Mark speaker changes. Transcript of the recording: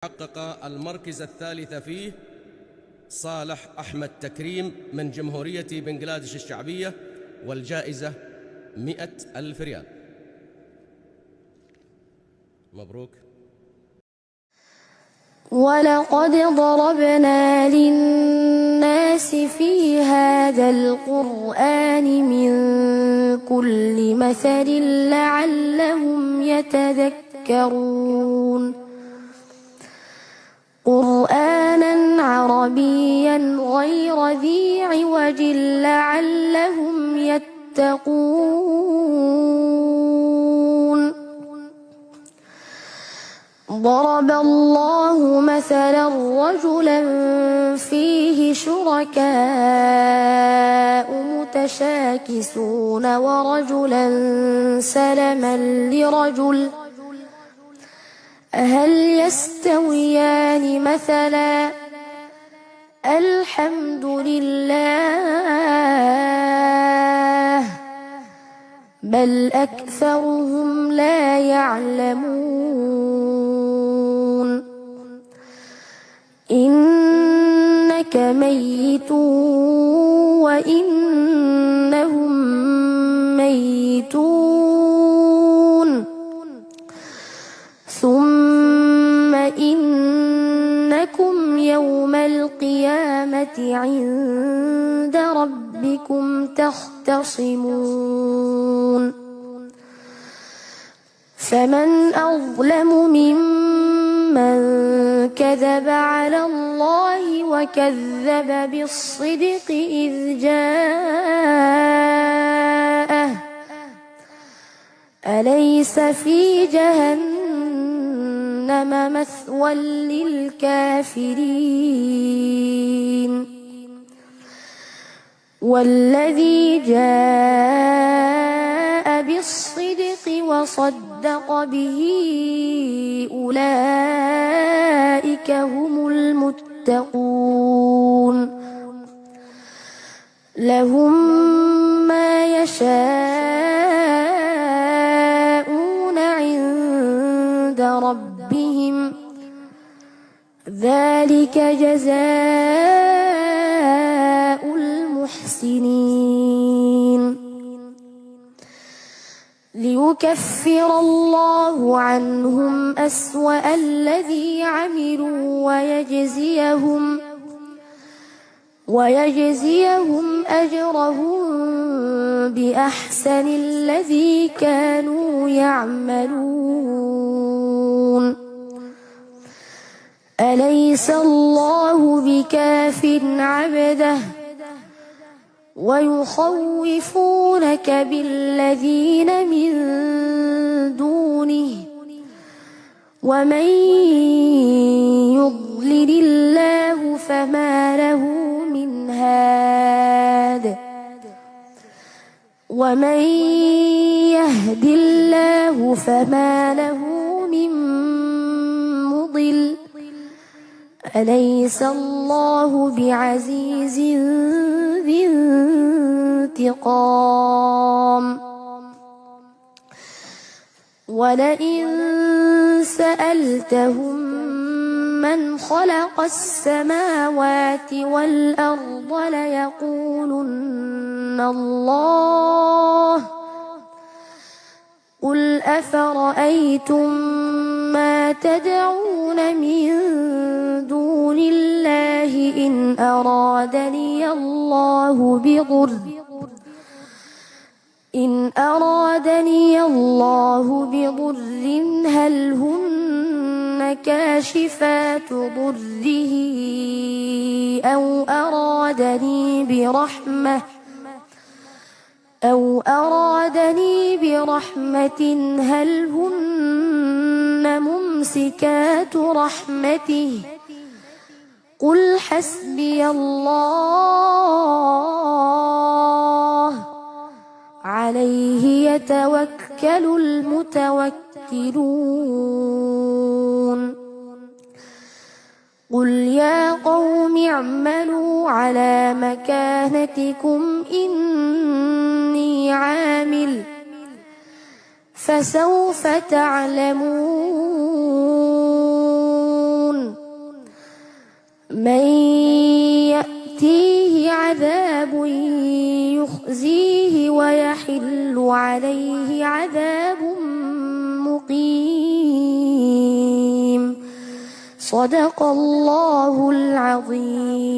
Speaker 1: حقق المركز الثالث فيه صالح أحمد تكريم من جمهورية بنغلاديش الشعبية، والجائزة 100,000 ريال. مبروك.
Speaker 2: ولقد ضربنا للناس في هذا القرآن من كل مثل لعلهم يتذكرون. قرآنا عربيا غير ذي عوج لعلهم يتقون. ضرب الله مثلا رجلا فيه شركاء متشاكسون ورجلا سلما لرجل هل يستويان مثلا الحمد لله بل أكثرهم لا يعلمون. إنك ميت وإنهم ميتون ثم إنكم يوم القيامة عند ربكم تختصمون. فمن أظلم ممن كذب على الله وكذب بالصدق إذ جاءه أليس في جهنم مثوى للكافرين. والذي جاء بالصدق وصدق به أولئك هم المتقون. لهم ما يشاءون عند ربهم ذلك جزاء المحسنين. ليكفر الله عنهم أسوأ الذي عملوا ويجزيهم أجرهم بأحسن الذي كانوا يعملون. أليس الله بكاف عبده ويخوفونك بالذين من دونه ومن يضلل الله فما له من هاد ومن يهد الله فما له من مضل. أليس الله بعزيز ذي انتقام. ولئن سألتهم من خلق السماوات والأرض ليقولن الله. قل أفرأيتم ما تدعون من دون الله إن أرادني الله بضر هل هن كاشفات ضره أو أرادني برحمة هل هن ممسكات رحمته. قل حسبي الله عليه يتوكل المتوكلون. قل يا قوم اعملوا على مكانتكم إني عامل فسوف تعلمون من يأتيه عذاب يخزيه ويحل عليه عذاب مقيم. صدق الله العظيم.